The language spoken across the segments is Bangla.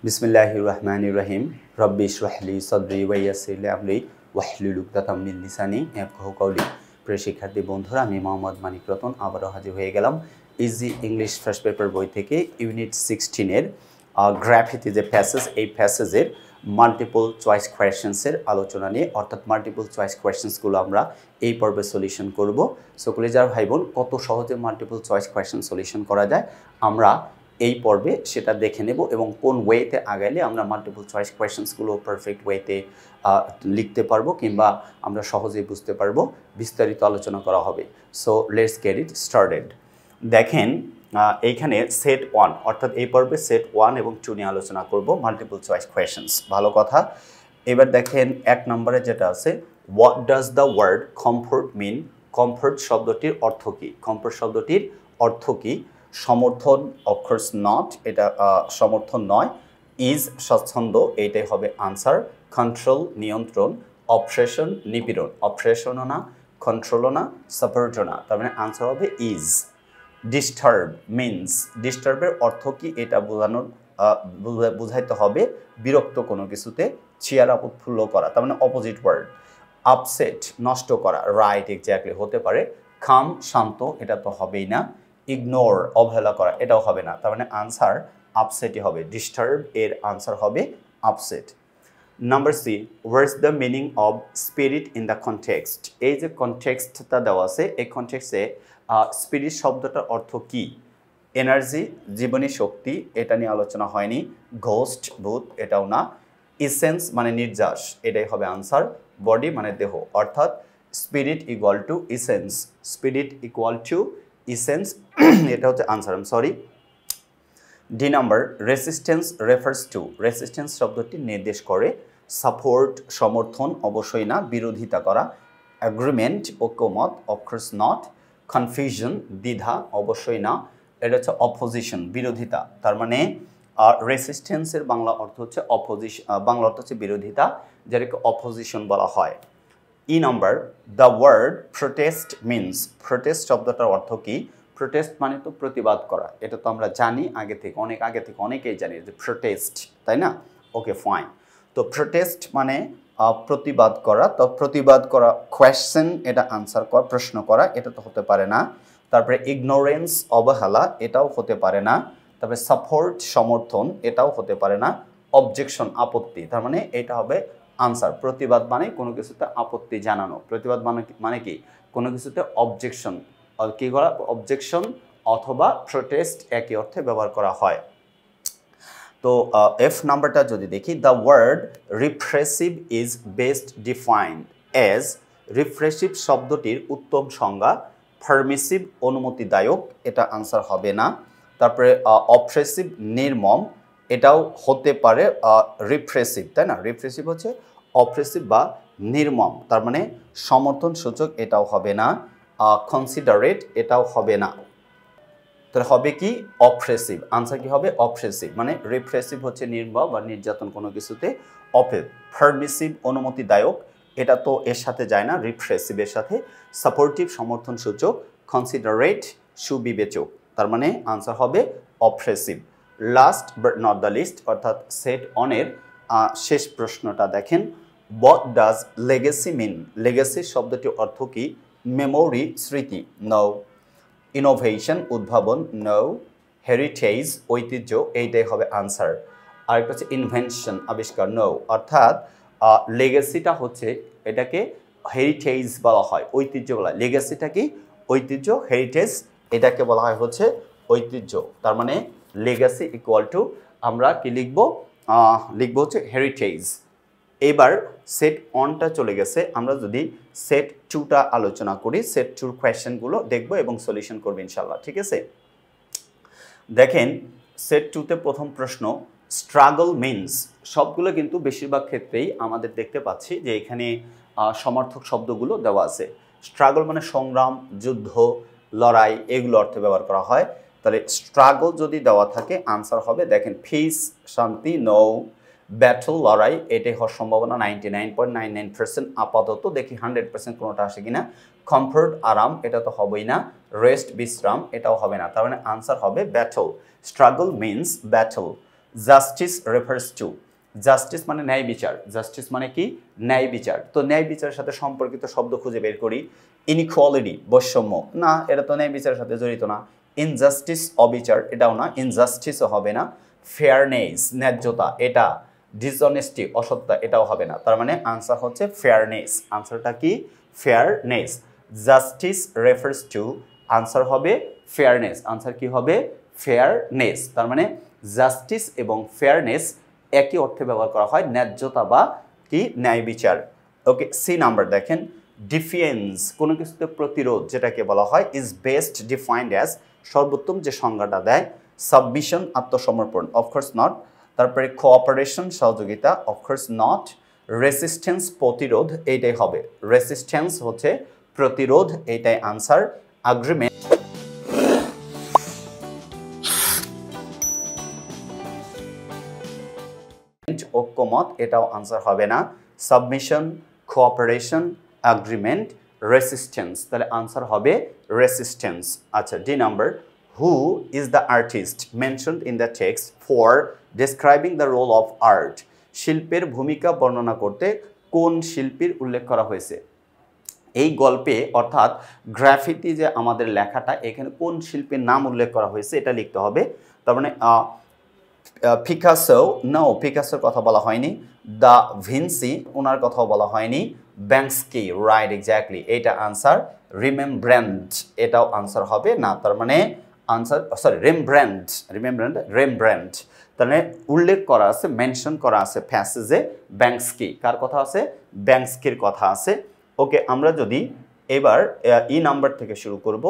বিসমিল্লাহির রহমানির রহিম রব্বি ইশরাহ লি সাদরি ওয়া ইয়াসসির লি আমরি ওয়াহলুল উকদাতাম মিন লিসানি ইয়াফকাহু কওলি। প্রিয় শিক্ষার্থী বন্ধুরা, আমি মোহাম্মদ মানিক রতন আবারও হাজির হয়ে গেলাম ইজি ইংলিশ ফার্স্ট পেপার বই থেকে ইউনিট 16 এর গ্রাফিতে যে প্যাসেজ, এই প্যাসেজের মাল্টিপল চয়েস কোয়েশ্চেন্সের আলোচনা নিয়ে, অর্থাৎ মাল্টিপল চয়েস কোয়েশ্চেন্সগুলো আমরা এই পর্বে সলিউশন করব। সো কলেজার ভাই বোন, কত সহজে মাল্টিপল চয়েস কোয়েশ্চেন সলিউশন করা যায় আমরা এই পর্বে সেটা দেখে নেব, এবং কোন ওয়েতে আগাইলে আমরা মাল্টিপল চয়েস কোয়েশ্চেন্সগুলো পারফেক্ট ওয়েতে লিখতে পারবো কিংবা আমরা সহজেই বুঝতে পারবো, বিস্তারিত আলোচনা করা হবে। So let's get it started. দেখেন এইখানে সেট 1, অর্থাৎ এই পর্বে সেট 1 এবং 2 নিয়ে আলোচনা করব, মাল্টিপল চয়েস কোয়েশ্চেন্স। ভালো কথা। এবার দেখেন 1 নম্বরে যেটা আছে, what does the word comfort mean? Comfort শব্দটির অর্থ কী? কমফোর্ট শব্দটির অর্থ কী? সমর্থন, অফকোর্স নট, এটা সমর্থন নয়। ইজ স্বচ্ছন্দ, এইটাই হবে আনসার। কন্ট্রোল নিয়ন্ত্রণ, অবসেশন নিপীড়ন, অবসেশনও না, কন্ট্রোলও না, সাপোর্টও না, তার মানে আনসার হবে ইজ। ডিস্টার্ব মিনস, ডিস্টার্বের অর্থ কি এটা বোঝানোর বুঝাইতে হবে বিরক্ত কোনো কিছুতে, চেয়ার আপ উৎফুল্ল করা, তার মানে অপোজিট ওয়ার্ড। আপসেট নষ্ট করা, রাইট এক্স্যাক্টলি হতে পারে। খাম শান্ত, এটা তো হবেই না। ইগনোর অবহেলা করা, এটাও হবে না, তার মানে আনসার আপসেটই হবে। ডিস্টার্ব এর আনসার হবে upset. Number C, what's the meaning of spirit in the context? এই যে কনটেক্সটটা দেওয়া আছে, এই কনটেক্সটে স্পিরিট শব্দটার অর্থ কি? এনার্জি, জীবনী শক্তি, এটা নিয়ে আলোচনা হয়নি। ঘোস্ট ভূত, এটাও না। ইসেন্স মানে নির্যাস, এটাই হবে আনসার। বডি মানে দেহ, অর্থাৎ spirit equal to essence, spirit equal to essence, এটা হচ্ছে answer. I am sorry. D number, resistance refers to? Resistance শব্দটি নির্দেশ করে সাপোর্ট সমর্থন, অবশ্যই না। বিরোধিতা করা। অ্যাগ্রিমেন্ট ঐক্যমত, অফকোর্স নট। কনফিউশন দ্বিধা, অবশ্যই না। এটা হচ্ছে অপোজিশন বিরোধিতা, তার মানে রেসিস্টেন্সের বাংলা অর্থ হচ্ছে অপোজিশন, বাংলা অর্থ হচ্ছে বিরোধিতা, যেটাকে অপোজিশন বলা হয়। E number, the word protest means? Protest শব্দটার অর্থ কি? প্রোটেস্ট মানে তো প্রতিবাদ করা, এটা তো আমরা জানি আগে থেকে, অনেক আগে থেকে অনেকেই জানি যে প্রোটেস্ট, তাই না? Okay fine. তো প্রোটেস্ট মানে প্রতিবাদ করা, তো প্রতিবাদ করা কোয়েশ্চেন, এটা আনসার করা, প্রশ্ন করা, এটা তো হতে পারে না। তারপরে ইগনোরেন্স অবহেলা, এটাও হতে পারে না। তারপরে সাপোর্ট সমর্থন, এটাও হতে পারে না। অবজেকশন আপত্তি, তার মানে এটা হবে আনসার। প্রতিবাদ মানে কোনো কিছুতে আপত্তি জানানো, প্রতিবাদ মানে কি কোনো কিছুতে অবজেকশন, কি করা, অবজেকশন অথবা প্রোটেস্ট একই অর্থে ব্যবহার করা হয়। তো এফ নাম্বারটা যদি দেখি, the word repressive is best defined as? Repressive শব্দটির উত্তম সংজ্ঞা পারমিসিভ অনুমতিদায়ক, এটা আনসার হবে না। তারপরে অপ্রেসিভ নির্মম, এটাও হতে পারে রিপ্রেসিভ, তাই না? রিপ্রেসিভ হচ্ছে অপ্রেসিভ বা নির্মম, তার মানে সমর্থন সূচক, এটাও হবে না। কনসিডারেট, এটাও হবে না। তাহলে হবে কি? অপ্রেসিভ। আনসার কি হবে? অপ্রেসিভ। মানে রিপ্রেসিভ হচ্ছে নির্মম বা নির্যাতন কোনো কিছুতে, পারমিসিভ অনুমতিদায়ক, এটা তো এর সাথে যায় না, রিপ্রেসিভের সাথে। সাপোর্টিভ সমর্থন সূচক, কনসিডারেট সুবিবেচক, তার মানে আনসার হবে oppressive. Last but not the least, অর্থাৎ সেট অনের শেষ প্রশ্নটা দেখেন, what does legacy mean? Legacy শব্দটির অর্থ কি? মেমোরি স্মৃতি, নো। ইনোভেশন উদ্ভাবন, নো। হেরিটেজ ঐতিহ্য, এইটাই হবে আনসার। আরেকটা হচ্ছে ইনভেনশন আবিষ্কার, নো। অর্থাৎ লেগেসিটা হচ্ছে, এটাকে হেরিটেজ বলা হয়, ঐতিহ্য বলা হয়। লেগেসিটা কি? ঐতিহ্য। হেরিটেজ এটাকে বলা হয় হচ্ছে ঐতিহ্য, তার মানে লেগেসি ইকুয়াল টু আমরা কি লিখবো? লিখবো হচ্ছে হেরিটেজ। এবার সেট 1টা চলে গেছে, আমরা যদি সেট 2টা আলোচনা করি, সেট 2-র কোয়েশ্চেনগুলো দেখব এবং সলিউশন করব ইনশাল্লাহ, ঠিক আছে? দেখেন সেট 2তে প্রথম প্রশ্ন, স্ট্রাগল মিনস? সবগুলো কিন্তু বেশিরভাগ ক্ষেত্রেই আমাদের দেখতে পাচ্ছি যে এখানে সমার্থক শব্দগুলো দেওয়া আছে। স্ট্রাগল মানে সংগ্রাম, যুদ্ধ, লড়াই, এগুলো অর্থে ব্যবহার করা হয়। তাহলে স্ট্রাগল যদি দেওয়া থাকে, আনসার হবে দেখেন পিস শান্তি, নো। ব্যাটল লড়াই, এটাই হওয়ার সম্ভাবনা 99.99%। আপাতত দেখি 100% কোনোটা আসে কিনা। কমফোর্ট আরাম, এটা তো হবেই না। রেস্ট বিশ্রাম, এটাও হবে না, তার মানে আনসার হবে battle. Struggle means battle. Justice refers to, justice মানে ন্যায় বিচার, জাস্টিস মানে কি ন্যায় বিচার। তো ন্যায় বিচারের সাথে সম্পর্কিত শব্দ খুঁজে বের করি। ইনইকুয়ালিটি বৈষম্য, না এটা তো ন্যায় বিচারের সাথে জড়িত না। ইনজাস্টিস অবিচার, এটাও না, ইনজাস্টিসও হবে না। ফেয়ারনেস ন্যায্যতা, এটা। ডিসঅনেস্টি অসত্যতা, এটাও হবে না। তার মানে আনসার হচ্ছে ফেয়ারনেস। আনসারটা কি fairness. Justice refers to, answer হবে ফেয়ারনেস। আনসার কি হবে ফেয়ারনেস। তার মানে জাস্টিস এবং ফেয়ারনেস একই অর্থে ব্যবহার করা হয়, ন্যায্যতা বা কি ন্যায় বিচার। ওকে, সি নাম্বার দেখেন, ডিফেন্স কোনো কিছুতে প্রতিরোধ যেটাকে বলা হয় ইজ বেস্ট ডিফাইন্ড অ্যাজ, সর্বোত্তম যে সংজ্ঞাটা দেয় সাবমিশন আত্মসমর্পণ, অফকোর্স নট। তারপরে কোঅপারেশন সহযোগিতা, অফকোর্স নট। রেসিস্টেন্স প্রতিরোধ, এইটাই হবে। রেসিস্টেন্স হচ্ছে প্রতিরোধ, এইটাই আনসার। আগ্রিমেন্ট ঐক্যমত, এটাও আনসার হবে না। সাবমিশন, কোঅপারেশন, এগ্রিমেন্ট, রেসিস্টেন্স, তাহলে আনসার হবে রেসিস্টেন্স। আচ্ছা, D number, who is the artist mentioned in the text for describing the role of art, শিল্পের ভূমিকা বর্ণনা করতে কোন শিল্পীর উল্লেখ করা হয়েছে। এই গল্পে অর্থাৎ গ্রাফিতি যে আমাদের লেখাটা, এখানে কোন শিল্পীর নাম উল্লেখ করা হয়েছে এটা লিখতে হবে। তার মানে পিকাসো, নো, পিকাসোর কথা বলা হয়নি। দা ভিনসি, ওনার কথাও বলা হয়নি। ব্যাংস্কি, রাইট, এক্স্যাক্টলি, এটা আনসার। রিমেমব্র্যান্ড, এটাও আনসার হবে না। তার মানে আনসার, সরি, রেমব্র্যান্ড, রেমব্র্যান্ড। তার মানে উল্লেখ করা আছে, মেনশন করা আছে প্যাসেজে ব্যাংস্কি। কার কথা আছে? ব্যাংস্কির কথা আছে। ওকে, আমরা যদি এবার ই নাম্বার থেকে শুরু করব,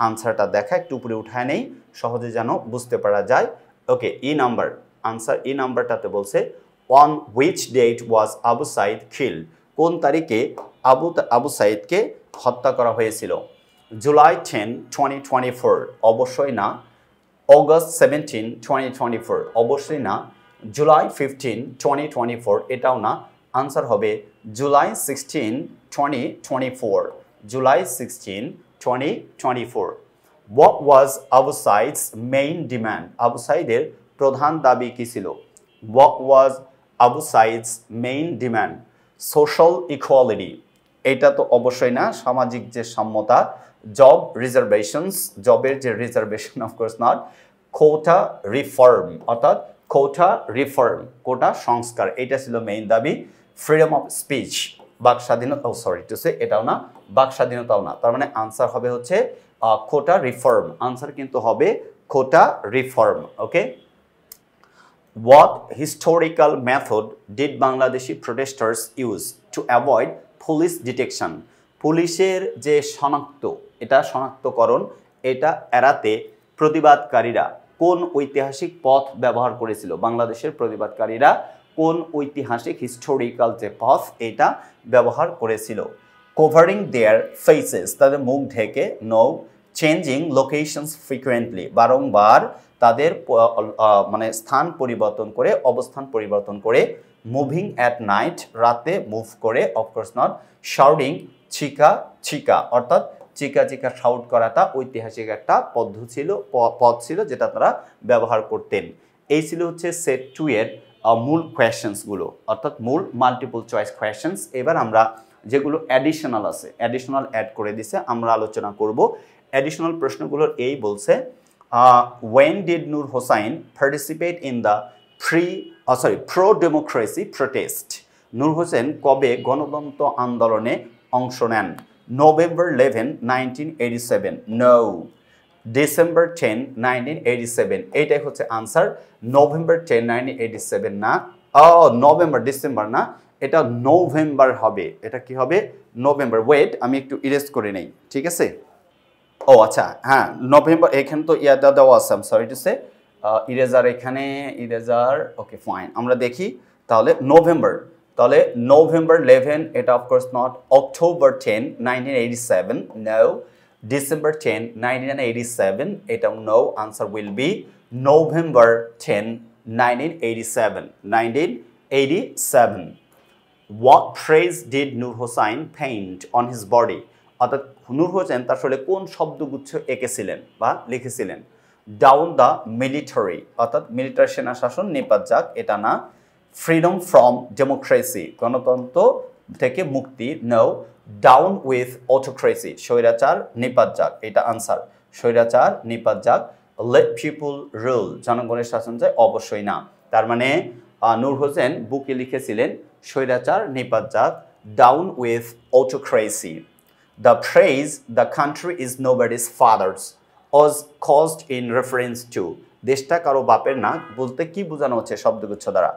আনসারটা দেখা একটু উপরে উঠায় নেই, সহজে যেন বুঝতে পারা যায়। ওকে, ই নাম্বার, আনসার ই নাম্বারটাতে বলছে on which date was Abu Saeed killed, কোন তারিখে আবু সাইদকে হত্যা করা হয়েছিল। জুলাই 10, 2024, অবশ্যই না। অগস্ট 17, 2024, অবশ্যই না। জুলাই 15, 2024, এটাও না। আনসার হবে July 16, 2024, July 16, 2024। What was Abu Said's main demand? Abu সাইদের প্রধান দাবি কি ছিল? What was Abu Said's main demand? Social equality, এটা তো অবশ্যই না। সামাজিক যে সাম্যতা। জব রিজার্ভেশনস, জবের যে reservation, of course not. Quota reform, অর্থাৎ কোটা রিফর্ম, কোটা সংস্কার, এটা ছিল মেইন দাবি। ফ্রিডম অফ স্পিচ, বাক স্বাধীনতা, সরি টু সে, এটাও না। বাক স্বাধীনতাও না। তার মানে আনসার হবে হচ্ছে কোটা রিফর্ম। আনসার কিন্তু হবে quota reform. Okay, what historical method did Bangladeshi protesters use to avoid police detection? পুলিশের যে শনাক্তকরণ, এটা এড়াতে প্রতিবাদকারীরা কোন ঐতিহাসিক পথ ব্যবহার করেছিল? বাংলাদেশের প্রতিবাদকারীরা কোন ঐতিহাসিক হিস্টোরিক্যাল যে পথ, এটা ব্যবহার করেছিল? কভারিং দেয়ার ফেসেস, তাদের মুখ ঢেকে। নো। চেঞ্জিং লোকেশনস ফ্রিকুয়েন্টলি, বারংবার তাদের মানে স্থান পরিবর্তন করে, অবস্থান পরিবর্তন করে। মুভিং অ্যাট নাইট, রাতে মুভ করে, অফকোর্স নট। শাউটিং, চিকা, অর্থাৎ চিকা শাউট করাটা ঐতিহাসিক একটা পথ ছিল যেটা তারা ব্যবহার করতেন। এই ছিল হচ্ছে সেট 2 এর মূল কোয়েশ্চেন্সগুলো, অর্থাৎ মূল মাল্টিপল চয়েস কোয়েশ্চেন্স। এবার আমরা যেগুলো অ্যাডিশনাল আছে, অ্যাডিশনাল অ্যাড করে দিছে, আমরা আলোচনা করব। অ্যাডিশনাল প্রশ্নগুলোর এই বলছে, when did Nur Hossain participate in the pro-democracy protest? নূর হোসেন কবে গণতন্ত্র আন্দোলনে অংশ নেন? November 11, 1987, no. December 10, 1987, এইটাই হচ্ছে আনসার। November 10, 1987 না, ডিসেম্বর না, এটা নভেম্বর হবে। এটা কি হবে? নভেম্বর। ওয়েট, আমি একটু ইরেজ করে নেই, ঠিক আছে? ও আচ্ছা, হ্যাঁ, নভেম্বর, এখানে তো ইয়াটা দেওয়া আছে, সরি টু সে, ইরেজার, এখানে ইরেজার। ওকে ফাইন, আমরা দেখি তাহলে নভেম্বর। তাহলে November 11, এটা of course not. October 10, 1987, no. December 10, 1987, এটাও no. Answer will be November 10, 1987, 1987। What phrase did Nur Hossain paint on his body? অর্থাৎ নূর হোসেন তার আসলে কোন শব্দগুচ্ছ এঁকেছিলেন বা লিখেছিলেন? ডাউন দ্য মিলিটারি অর্থাৎ মিলিটারি সেনা শাসন নিপাত যাক এটা না ফ্রিডম ফ্রম ডেমোক্রেসি গণতন্ত্র থেকে মুক্তি নো ডাউন উইথ অটোক্রেসি স্বৈরাচার নিপাত যাক এটা আনসার স্বৈরাচার নিপাত যাক লেট পিপল রুল জনগণের শাসন যায় অবশ্যই না তার মানে নূর হোসেন বুকে লিখেছিলেন স্বৈরাচার নিপাত যাক down with autocracy the phrase the country is nobody's father's was caused in reference to দেশটা কারো বাপের না বলতে কি বোঝানো হচ্ছে শব্দগুচ্ছ দ্বারা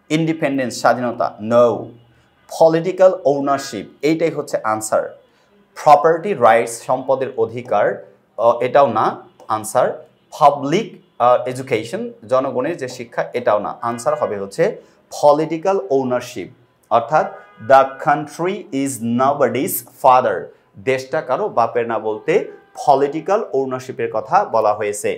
ইন্ডিপেন্ডেন্স স্বাধীনতা নো পলিটিক্যাল ওনারশিপ এইটাই হচ্ছে আনসার প্রপার্টি রাইটস সম্পদের অধিকার এটাও না আনসার পাবলিক এডুকেশন জনগণের যে শিক্ষা এটাও না আনসার হবে হচ্ছে পলিটিক্যাল ওনারশিপ অর্থাৎ দ্য কান্ট্রি ইজ নবডিজ ফাদার দেশটা কারো বাপের না বলতে পলিটিক্যাল ওনারশিপের কথা বলা হয়েছে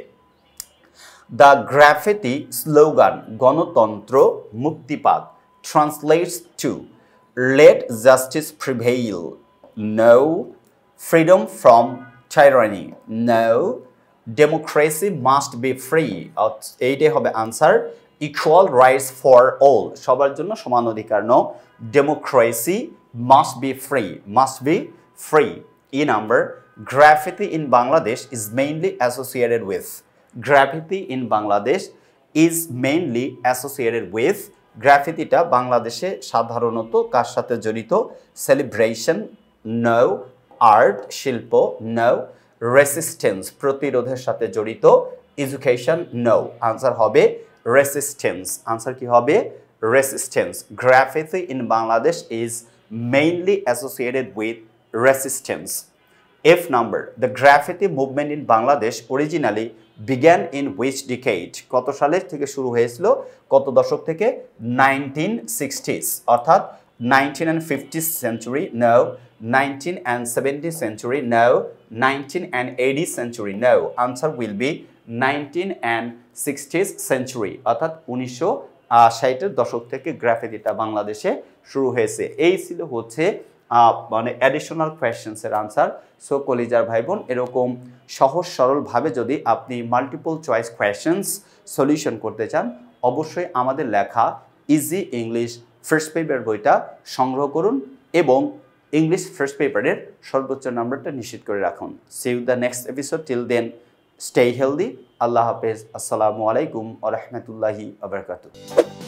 দ্য গ্রাফিতি স্লোগান গণতন্ত্র মুক্তি পাক translates to let justice prevail no freedom from tyranny no democracy must be free এইটাই হবে answer equal rights for all সবার জন্য সমান অধিকার no democracy must be free ই number graffiti in Bangladesh is mainly associated with graffiti in Bangladesh is mainly associated with graffiti টা বাংলাদেশে সাধারণত কার সাথে জড়িত সেলিব্রেশন নো আর্ট শিল্প নো রেসিস্টেন্স প্রতিরোধের সাথে জড়িত এডুকেশন নো আনসার হবে রেসিস্টেন্স আনসার কি হবে resistance graffiti in Bangladesh is mainly associated with resistance F number the graffiti movement in Bangladesh originally began in which decade কত সালে থেকে শুরু হয়েছিল কত দশক থেকে 1960s অর্থাৎ 19 and 50th century no 19 and 70th century no 19 and 80th century no answer will be 19 and 60th century অর্থাৎ 1960 এর দশক থেকে গ্রাফিতিটা বাংলাদেশে শুরু হয়েছে এই ছিল হচ্ছে মানে অ্যাডিশনাল কোয়েশ্চেন্সের আনসার সো কলিজার ভাই বোন এরকম সহজ সরলভাবে যদি আপনি মাল্টিপল চয়েস কোয়েশ্চেন্স সলিউশন করতে চান অবশ্যই আমাদের লেখা ইজি ইংলিশ ফার্স্ট পেপার বইটা সংগ্রহ করুন এবং ইংলিশ ফার্স্ট পেপারের সর্বোচ্চ নাম্বারটা নিশ্চিত করে রাখুন see you the next episode till then stay healthy আল্লাহ হাফেজ আসসালামু আলাইকুম ওয়া রাহমাতুল্লাহি ওয়া বারাকাতুহু